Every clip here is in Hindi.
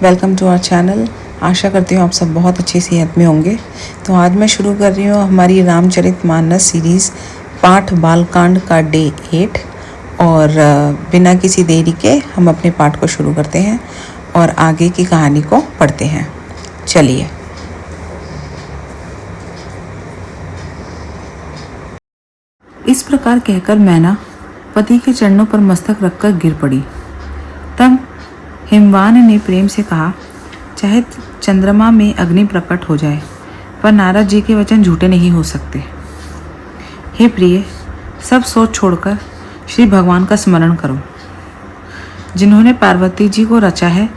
Welcome to our channel. आशा करती हूँ आप सब बहुत अच्छी सेहत में होंगे। तो आज मैं शुरू कर रही हूँ हमारी रामचरितमानस सीरीज़ पाठ बालकांड का डे 8 और बिना किसी देरी के हम अपने पाठ को शुरू करते हैं और आगे की कहानी को पढ़ते हैं। चलिए। इस प्रकार कहकर मैना पति के चरणों पर मस्तक रखकर गिर पड़ी। तब हिमवान ने प्रेम से कहा, चाहे चंद्रमा में अग्नि प्रकट हो जाए पर नारद जी के वचन झूठे नहीं हो सकते। हे प्रिय, सब सोच छोड़कर श्री भगवान का स्मरण करो। जिन्होंने पार्वती जी को रचा है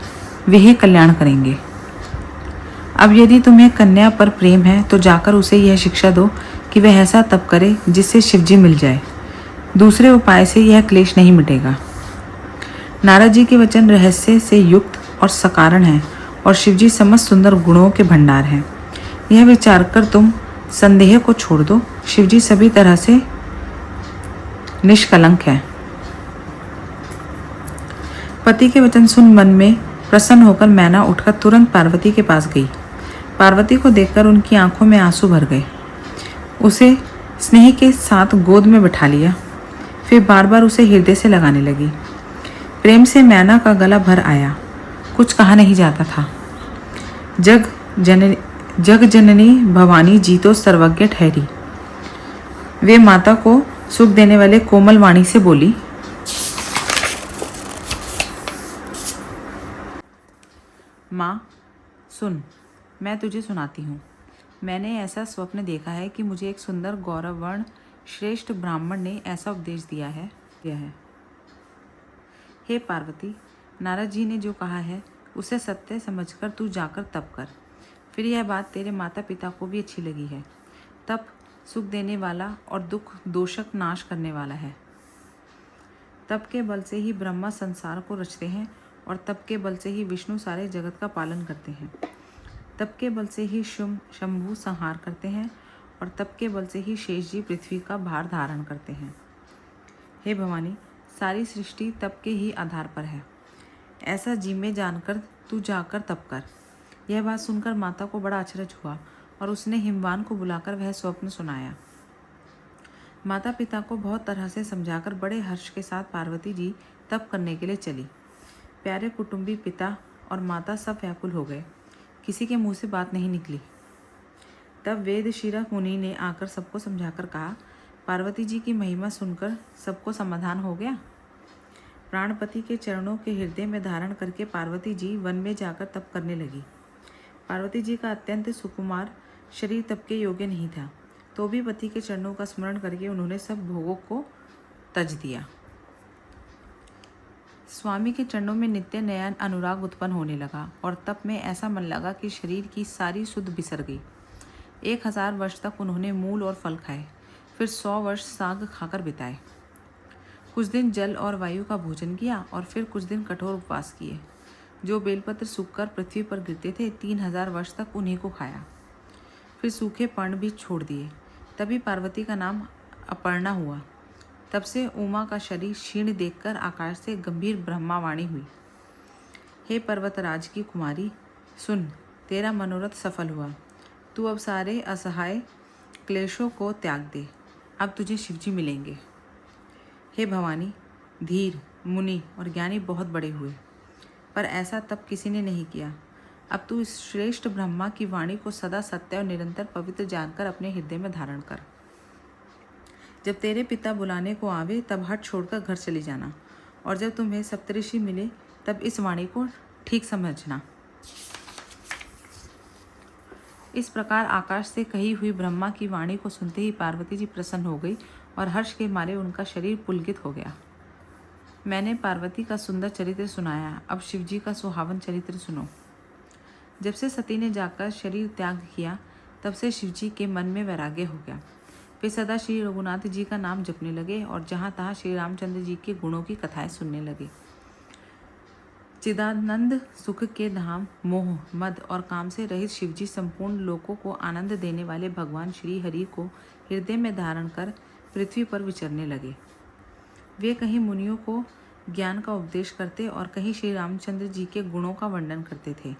वे ही कल्याण करेंगे। अब यदि तुम्हें कन्या पर प्रेम है तो जाकर उसे यह शिक्षा दो कि वह ऐसा तप करे जिससे शिवजी मिल जाए। दूसरे उपाय से यह क्लेश नहीं मिटेगा। नारद जी के वचन रहस्य से युक्त और सकारण हैं और शिवजी समस्त सुंदर गुणों के भंडार हैं। यह विचार कर तुम संदेह को छोड़ दो। शिवजी सभी तरह से निष्कलंक है। पति के वचन सुन मन में प्रसन्न होकर मैना उठकर तुरंत पार्वती के पास गई। पार्वती को देखकर उनकी आंखों में आंसू भर गए। उसे स्नेह के साथ गोद में बिठा लिया, फिर बार बार उसे हृदय से लगाने लगी। प्रेम से मैना का गला भर आया। कुछ कहा नहीं जाता था। जग जननी भवानी जी तो सर्वज्ञ ठहरी। वे माता को सुख देने वाले कोमल वाणी से बोली, माँ सुन, मैं तुझे सुनाती हूँ। मैंने ऐसा स्वप्न देखा है कि मुझे एक सुंदर गौरवर्ण श्रेष्ठ ब्राह्मण ने ऐसा उपदेश दिया है। हे पार्वती, नारद जी ने जो कहा है उसे सत्य समझकर तू जाकर तप कर। फिर यह बात तेरे माता पिता को भी अच्छी लगी है। तप सुख देने वाला और दुख दोषक नाश करने वाला है। तप के बल से ही ब्रह्मा संसार को रचते हैं और तप के बल से ही विष्णु सारे जगत का पालन करते हैं। तप के बल से ही शंभु संहार करते हैं और तप के बल से ही शेष जी पृथ्वी का भार धारण करते हैं। हे भवानी, सारी सृष्टि तप के ही आधार पर है। ऐसा जी में जानकर तू जाकर तप कर। यह बात सुनकर माता को बड़ा अचरज हुआ और उसने हिमवान को बुलाकर वह स्वप्न सुनाया। माता पिता को बहुत तरह से समझाकर बड़े हर्ष के साथ पार्वती जी तप करने के लिए चली। प्यारे कुटुंबी पिता और माता सब व्याकुल हो गए। किसी के मुंह से बात नहीं निकली। तब वेदशिरा मुनि ने आकर सबको समझाकर कहा, पार्वती जी की महिमा सुनकर सबको समाधान हो गया। प्राणपति के चरणों के हृदय में धारण करके पार्वती जी वन में जाकर तप करने लगी। पार्वती जी का अत्यंत सुकुमार शरीर तप के योग्य नहीं था, तो भी पति के चरणों का स्मरण करके उन्होंने सब भोगों को तज दिया। स्वामी के चरणों में नित्य नया अनुराग उत्पन्न होने लगा और तप में ऐसा मन लगा कि शरीर की सारी सुध बिसर गई। 1000 वर्ष तक उन्होंने मूल और फल खाए, फिर 100 वर्ष साग खाकर बिताए। कुछ दिन जल और वायु का भोजन किया और फिर कुछ दिन कठोर उपवास किए। जो बेलपत्र सूखकर पृथ्वी पर गिरते थे 3000 वर्ष तक उन्हीं को खाया। फिर सूखे पर्ण भी छोड़ दिए। तभी पार्वती का नाम अपर्णा हुआ। तब से उमा का शरीर क्षीण देखकर आकाश से गंभीर ब्रह्मावाणी हुई, हे पर्वतराज की कुमारी, सुन, तेरा मनोरथ सफल हुआ। तू अब सारे असहाय क्लेशों को त्याग दे। अब तुझे शिवजी मिलेंगे। हे भवानी, धीर, मुनि और ज्ञानी बहुत बड़े हुए, पर ऐसा तप किसी ने नहीं किया। अब तू इस श्रेष्ठ ब्रह्मा की वाणी को सदा सत्य और निरंतर पवित्र जानकर अपने हृदय में धारण कर। जब तेरे पिता बुलाने को आवे तब हट छोड़कर घर चली जाना, और जब तुम्हें सप्तऋषि मिले तब इस वाणी को ठीक समझना। इस प्रकार आकाश से कही हुई ब्रह्मा की वाणी को सुनते ही पार्वती जी प्रसन्न हो गई और हर्ष के मारे उनका शरीर पुलकित हो गया। मैंने पार्वती का सुंदर चरित्र सुनाया, अब शिवजी का सुहावन चरित्र सुनो। जब से सती ने जाकर शरीर त्याग किया तब से शिवजी के मन में वैराग्य हो गया। वे सदा श्री रघुनाथ जी का नाम जपने लगे और जहाँ तहाँ श्री रामचंद्र जी के गुणों की कथाएं सुनने लगे। चिदानंद सुख के धाम मोह मद और काम से रहित शिवजी संपूर्ण लोकों को आनंद देने वाले भगवान श्री हरि को हृदय में धारण कर पृथ्वी पर विचरने लगे। वे कहीं मुनियों को ज्ञान का उपदेश करते और कहीं श्री रामचंद्र जी के गुणों का वर्णन करते थे।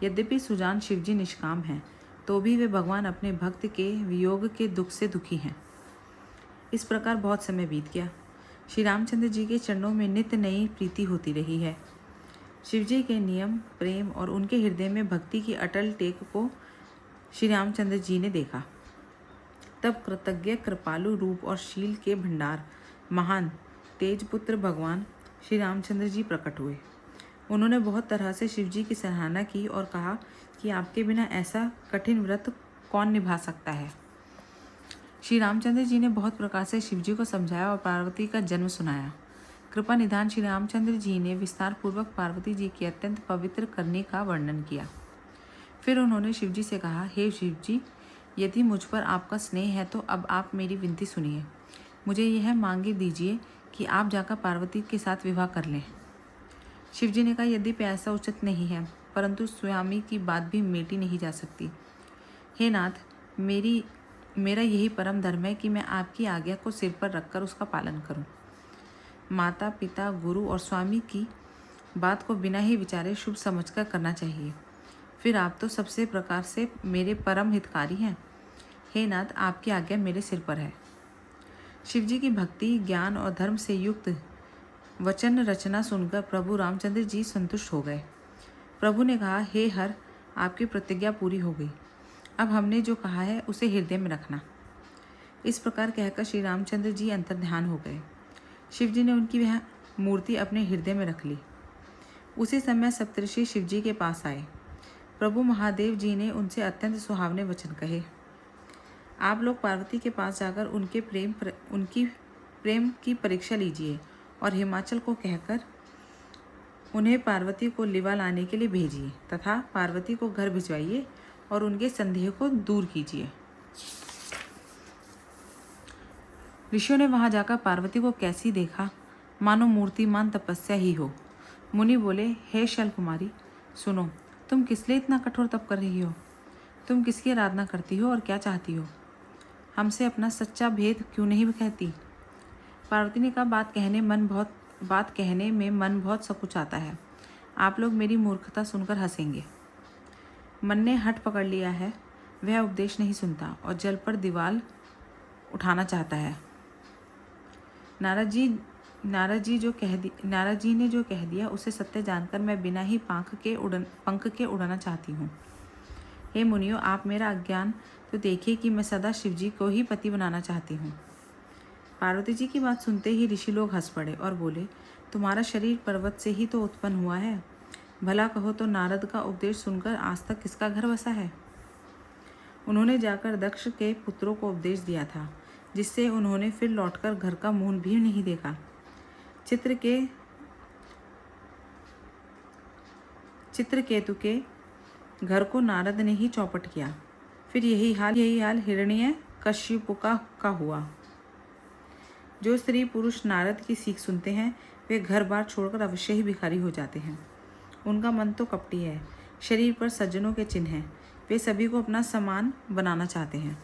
यद्यपि सुजान शिवजी निष्काम हैं, तो भी वे भगवान अपने भक्त के वियोग के दुख से दुखी हैं। इस प्रकार बहुत समय बीत गया। श्री रामचंद्र जी के चरणों में नित्य नई प्रीति होती रही है। शिवजी के नियम, प्रेम और उनके हृदय में भक्ति की अटल टेक को श्री रामचंद्र जी ने देखा। तब कृतज्ञ, कृपालु रूप और शील के भंडार महान तेजपुत्र भगवान श्री रामचंद्र जी प्रकट हुए। उन्होंने बहुत तरह से शिवजी की सराहना की और कहा कि आपके बिना ऐसा कठिन व्रत कौन निभा सकता है। श्री रामचंद्र जी ने बहुत प्रकार से शिवजी को समझाया और पार्वती का जन्म सुनाया। कृपा निधान श्री रामचंद्र जी ने विस्तार पूर्वक पार्वती जी के अत्यंत पवित्र करने का वर्णन किया। फिर उन्होंने शिवजी से कहा, हे शिवजी, यदि मुझ पर आपका स्नेह है तो अब आप मेरी विनती सुनिए। मुझे यह मांगे दीजिए कि आप जाकर पार्वती के साथ विवाह कर लें। शिवजी ने कहा, यद्यपि ऐसा उचित नहीं है, परंतु स्वामी की बात भी मेटी नहीं जा सकती। हे नाथ, मेरा यही परम धर्म है कि मैं आपकी आज्ञा को सिर पर रखकर उसका पालन करूं। माता, पिता, गुरु और स्वामी की बात को बिना ही विचारे शुभ समझकर करना चाहिए। फिर आप तो सबसे प्रकार से मेरे परम हितकारी हैं। हे नाथ, आपकी आज्ञा मेरे सिर पर है। शिवजी की भक्ति, ज्ञान और धर्म से युक्त वचन रचना सुनकर प्रभु रामचंद्र जी संतुष्ट हो गए। प्रभु ने कहा, हे हर, आपकी प्रतिज्ञा पूरी हो गई। अब हमने जो कहा है उसे हृदय में रखना। इस प्रकार कहकर श्री रामचंद्र जी अंतर्ध्यान हो गए। शिवजी ने उनकी वह मूर्ति अपने हृदय में रख ली। उसी समय सप्तऋषि शिवजी के पास आए। प्रभु महादेव जी ने उनसे अत्यंत सुहावने वचन कहे। आप लोग पार्वती के पास जाकर उनकी प्रेम की परीक्षा लीजिए और हिमाचल को कहकर उन्हें पार्वती को लिवा लाने के लिए भेजिए तथा पार्वती को घर भिजवाइए और उनके संदेह को दूर कीजिए। ऋषियों ने वहां जाकर पार्वती को कैसी देखा, मानो मूर्तिमान तपस्या ही हो। मुनि बोले, हे शैल कुमारी, सुनो, तुम किस लिए इतना कठोर तप कर रही हो? तुम किसकी आराधना करती हो और क्या चाहती हो? हमसे अपना सच्चा भेद क्यों नहीं कहती? पार्वती ने कहा, बात कहने में मन बहुत सकुचाता है। आप लोग मेरी मूर्खता सुनकर हंसेंगे। मन ने हठ पकड़ लिया है, वह उपदेश नहीं सुनता और जल पर दीवार उठाना चाहता है। नारद जी ने जो कह दिया उसे सत्य जानकर मैं बिना ही पंख के उड़ना चाहती हूँ। हे मुनियों, आप मेरा अज्ञान तो देखिए कि मैं सदा शिवजी को ही पति बनाना चाहती हूँ। पार्वती जी की बात सुनते ही ऋषि लोग हंस पड़े और बोले, तुम्हारा शरीर पर्वत से ही तो उत्पन्न हुआ है। भला कहो तो नारद का उपदेश सुनकर आज तक किसका घर बसा है? उन्होंने जाकर दक्ष के पुत्रों को उपदेश दिया था, जिससे उन्होंने फिर लौटकर घर का मुंह भी नहीं देखा। चित्रकेतु के घर को नारद ने ही चौपट किया। फिर यही हाल हिरण्य कश्यप का हुआ। जो स्त्री पुरुष नारद की सीख सुनते हैं वे घर बार छोड़कर अवश्य ही भिखारी हो जाते हैं। उनका मन तो कपटी है, शरीर पर सज्जनों के चिन्ह हैं, वे सभी को अपना समान बनाना चाहते हैं।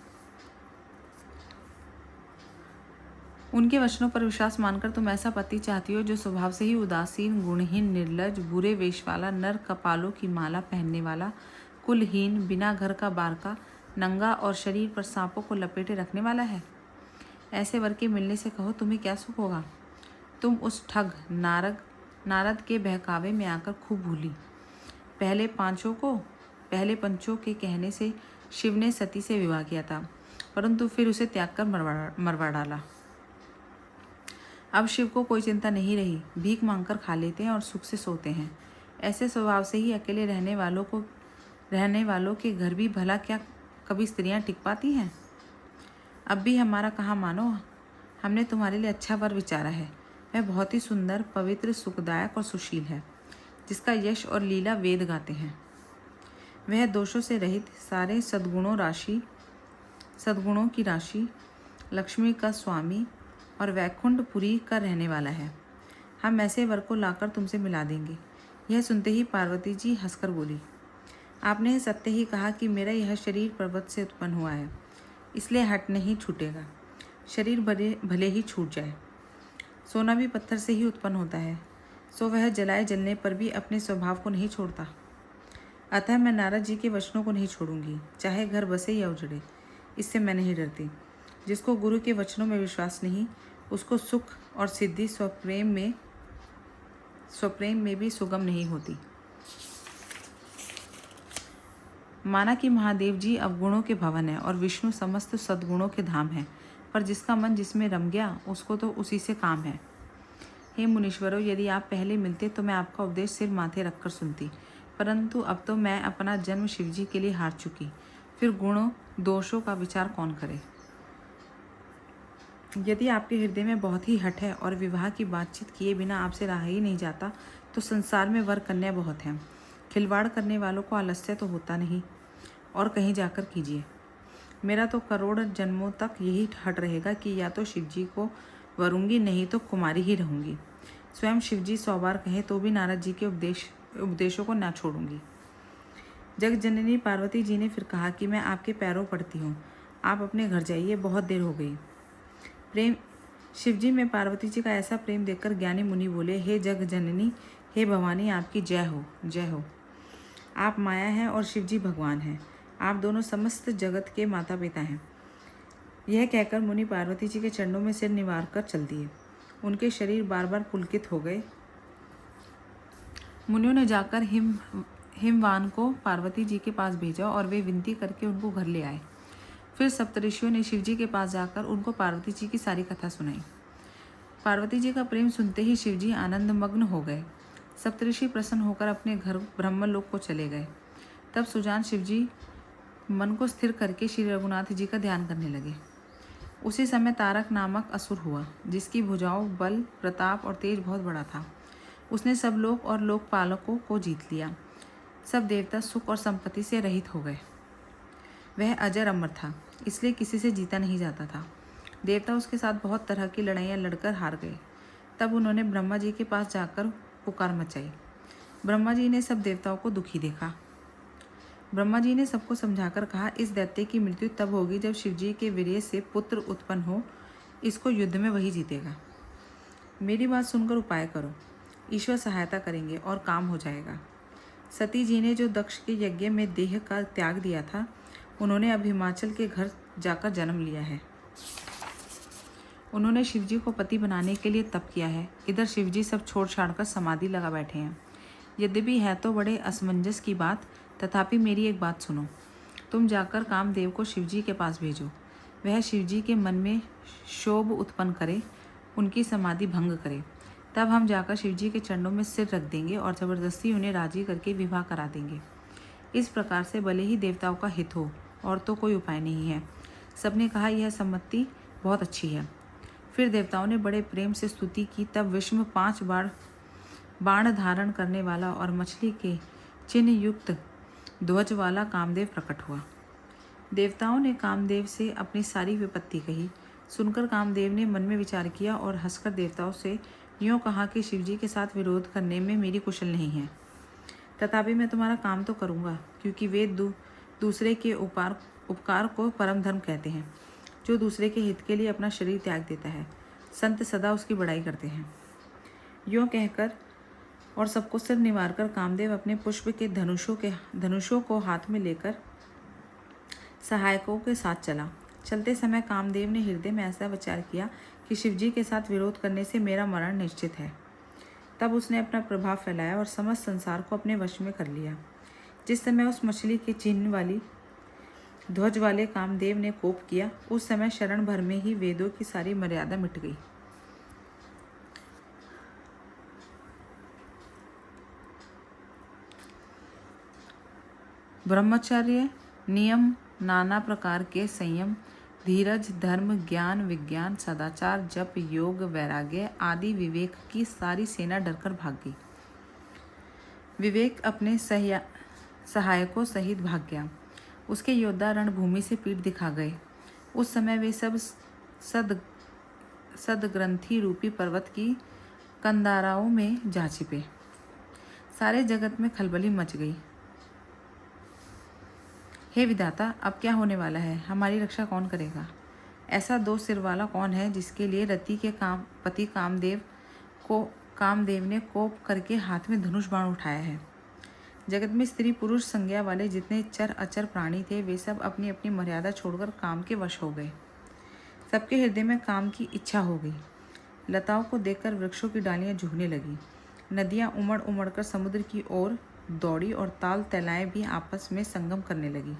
उनके वचनों पर विश्वास मानकर तुम ऐसा पति चाहती हो जो स्वभाव से ही उदासीन, गुणहीन, निर्लज, बुरे वेश वाला, नर कपालों की माला पहनने वाला, कुलहीन, बिना घर का बारका, नंगा और शरीर पर सांपों को लपेटे रखने वाला है। ऐसे वर के मिलने से कहो तुम्हें क्या सुख होगा। तुम उस ठग नारद के बहकावे में आकर खूब भूली। पहले पंचों के कहने से शिव ने सती से विवाह किया था, परंतु फिर उसे त्याग कर मरवा डाला। अब शिव को कोई चिंता नहीं रही, भीख मांगकर खा लेते हैं और सुख से सोते हैं। ऐसे स्वभाव से ही अकेले रहने वालों के घर भी भला क्या कभी स्त्रियां टिक पाती हैं? अब भी हमारा कहाँ मानो, हमने तुम्हारे लिए अच्छा वर विचारा है। वह बहुत ही सुंदर, पवित्र, सुखदायक और सुशील है, जिसका यश और लीला वेद गाते हैं। वह दोषों से रहित, सारे सद्गुणों की राशि, लक्ष्मी का स्वामी और वैकुंठपुरी का रहने वाला है। हम ऐसे वर को लाकर तुमसे मिला देंगे। यह सुनते ही पार्वती जी हंसकर बोली, आपने सत्य ही कहा कि मेरा यह शरीर पर्वत से उत्पन्न हुआ है, इसलिए हट नहीं छूटेगा। शरीर भले ही छूट जाए, सोना भी पत्थर से ही उत्पन्न होता है, सो वह जलाए जलने पर भी अपने स्वभाव को नहीं छोड़ता। अतः मैं नारद जी के वचनों को नहीं छोड़ूंगी, चाहे घर बसे या उजड़े। इससे मैं नहीं डरती। जिसको गुरु के वचनों में विश्वास नहीं, उसको सुख और सिद्धि स्वप्रेम में भी सुगम नहीं होती। माना कि महादेव जी अवगुणों के भवन है और विष्णु समस्त सद्गुणों के धाम है, पर जिसका मन जिसमें रम गया उसको तो उसी से काम है। हे मुनीश्वरों, यदि आप पहले मिलते तो मैं आपका उपदेश सिर माथे रखकर सुनती, परंतु अब तो मैं अपना जन्म शिवजी के लिए हार चुकी। फिर गुणों दोषों का विचार कौन करे। यदि आपके हृदय में बहुत ही हठ है और विवाह की बातचीत किए बिना आपसे रहा ही नहीं जाता, तो संसार में वर कन्या बहुत हैं। खिलवाड़ करने वालों को आलस्य तो होता नहीं, और कहीं जाकर कीजिए। मेरा तो करोड़ जन्मों तक यही हट रहेगा कि या तो शिवजी को वरूंगी, नहीं तो कुमारी ही रहूंगी। स्वयं शिवजी 100 बार कहें तो भी नारद जी के उपदेशों को ना छोड़ूंगी। जग जननी पार्वती जी ने फिर कहा कि मैं आपके पैरों पड़ती हूँ, आप अपने घर जाइए, बहुत देर हो गई। प्रेम शिवजी में पार्वती जी का ऐसा प्रेम देखकर ज्ञानी मुनि बोले, हे जग जननी, हे भवानी, आपकी जय हो, जय हो। आप माया हैं और शिवजी भगवान हैं। आप दोनों समस्त जगत के माता पिता हैं। यह कहकर मुनि पार्वती जी के चरणों में सिर निवार कर चल दिए। उनके शरीर बार बार पुलकित हो गए। मुनियों ने जाकर हिमवान को पार्वती जी के पास भेजा और वे विनती करके उनको घर ले आए। फिर सप्तऋषियों ने शिवजी के पास जाकर उनको पार्वती जी की सारी कथा सुनाई। पार्वती जी का प्रेम सुनते ही शिवजी आनंदमग्न हो गए। सप्तऋषि प्रसन्न होकर अपने घर ब्रह्मलोक को चले गए। तब सुजान शिवजी मन को स्थिर करके श्री रघुनाथ जी का ध्यान करने लगे। उसी समय तारक नामक असुर हुआ, जिसकी भुजाओं, बल, प्रताप और तेज बहुत बड़ा था। उसने सब लोक और लोकपालकों को जीत लिया। सब देवता सुख और संपत्ति से रहित हो गए। वह अजर अमर था, इसलिए किसी से जीता नहीं जाता था। देवता उसके साथ बहुत तरह की लड़ाइयाँ लड़कर हार गए। तब उन्होंने ब्रह्मा जी के पास जाकर पुकार मचाई। ब्रह्मा जी ने सब देवताओं को दुखी देखा। ब्रह्मा जी ने सबको समझाकर कहा, इस दैत्य की मृत्यु तब होगी जब शिवजी के वीर्य से पुत्र उत्पन्न हो। इसको युद्ध में वही जीतेगा। मेरी बात सुनकर उपाय करो, ईश्वर सहायता करेंगे और काम हो जाएगा। सती जी ने जो दक्ष के यज्ञ में देह का त्याग दिया था, उन्होंने अब हिमाचल के घर जाकर जन्म लिया है। उन्होंने शिवजी को पति बनाने के लिए तप किया है। इधर शिवजी सब छोड़ छाड़ कर समाधि लगा बैठे हैं। यद्यपि है तो बड़े असमंजस की बात, तथापि मेरी एक बात सुनो। तुम जाकर कामदेव को शिवजी के पास भेजो। वह शिवजी के मन में शोभ उत्पन्न करे, उनकी समाधि भंग करे। तब हम जाकर शिवजी के चरणों में सिर रख देंगे और ज़बरदस्ती उन्हें राजी करके विवाह करा देंगे। इस प्रकार से भले ही देवताओं का हित हो, और तो कोई उपाय नहीं है। सबने कहा, यह सम्मति बहुत अच्छी है। फिर देवताओं ने बड़े प्रेम से स्तुति की। तब विष्णु 5 बार बाण धारण करने वाला और मछली के चिन्ह युक्त ध्वज वाला कामदेव प्रकट हुआ। देवताओं ने कामदेव से अपनी सारी विपत्ति कही। सुनकर कामदेव ने मन में विचार किया और हंसकर देवताओं से यूँ कहा कि शिवजी के साथ विरोध करने में मेरी कुशल नहीं है। तथापि मैं तुम्हारा काम तो करूँगा, क्योंकि वे दूसरे के उपकार को परम धर्म कहते हैं। जो दूसरे के हित के लिए अपना शरीर त्याग देता है, संत सदा उसकी बड़ाई करते हैं। यूँ कहकर और सबको सिर निवार कर कामदेव अपने पुष्प के धनुषों को हाथ में लेकर सहायकों के साथ चला। चलते समय कामदेव ने हृदय में ऐसा विचार किया कि शिवजी के साथ विरोध करने से मेरा मरण निश्चित है। तब उसने अपना प्रभाव फैलाया और समस्त संसार को अपने वश में कर लिया। जिस समय उस मछली के चिन्ह वाली ध्वज वाले कामदेव ने कोप किया, उस समय शरण भर में ही वेदों की सारी मर्यादा मिट गई। ब्रह्मचर्य, नियम, नाना प्रकार के संयम, धीरज, धर्म, ज्ञान, विज्ञान, सदाचार, जप, योग, वैराग्य आदि विवेक की सारी सेना डरकर भाग गई। विवेक अपने सहायकों सहित भाग गया। उसके योद्धा रणभूमि से पीठ दिखा गए। उस समय वे सब सदग्रंथि रूपी पर्वत की कंदाराओं में जा छिपे। सारे जगत में खलबली मच गई। हे विधाता, अब क्या होने वाला है? हमारी रक्षा कौन करेगा? ऐसा दो सिर वाला कौन है जिसके लिए रति के पति कामदेव ने कोप करके हाथ में धनुष बाण उठाया है। जगत में स्त्री पुरुष संज्ञा वाले जितने चर अचर प्राणी थे वे सब अपनी अपनी मर्यादा छोड़कर काम के वश हो गए। सबके हृदय में काम की इच्छा हो गई। लताओं को देखकर वृक्षों की डालियां झुकने लगी। नदियां उमड़ उमड़ कर समुद्र की ओर दौड़ी और ताल तैलाएं भी आपस में संगम करने लगी।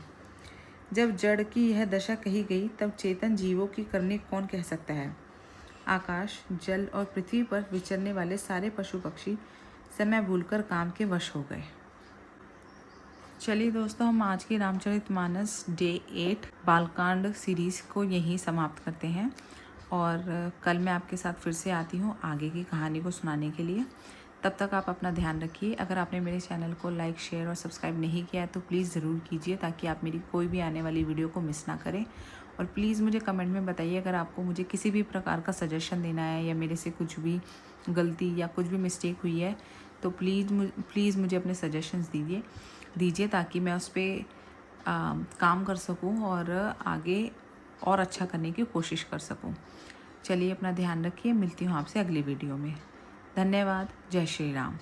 जब जड़ की यह दशा कही गई तब चेतन जीवों की करनी कौन कह सकता है। आकाश, जल और पृथ्वी पर विचरने वाले सारे पशु पक्षी समय भूलकर काम के वश हो गए। चलिए दोस्तों, हम आज की रामचरितमानस डे 8 बालकांड सीरीज़ को यहीं समाप्त करते हैं और कल मैं आपके साथ फिर से आती हूँ आगे की कहानी को सुनाने के लिए। तब तक आप अपना ध्यान रखिए। अगर आपने मेरे चैनल को लाइक, शेयर और सब्सक्राइब नहीं किया है तो प्लीज़ ज़रूर कीजिए ताकि आप मेरी कोई भी आने वाली वीडियो को मिस ना करें। और प्लीज़ मुझे कमेंट में बताइए अगर आपको मुझे किसी भी प्रकार का सजेशन देना है या मेरे से कुछ भी गलती या कुछ भी मिस्टेक हुई है तो प्लीज़ मुझे अपने सजेशंस दीजिए ताकि मैं उस पर काम कर सकूं और आगे और अच्छा करने की कोशिश कर सकूं। चलिए, अपना ध्यान रखिए। मिलती हूँ आपसे अगली वीडियो में। धन्यवाद। जय श्री राम।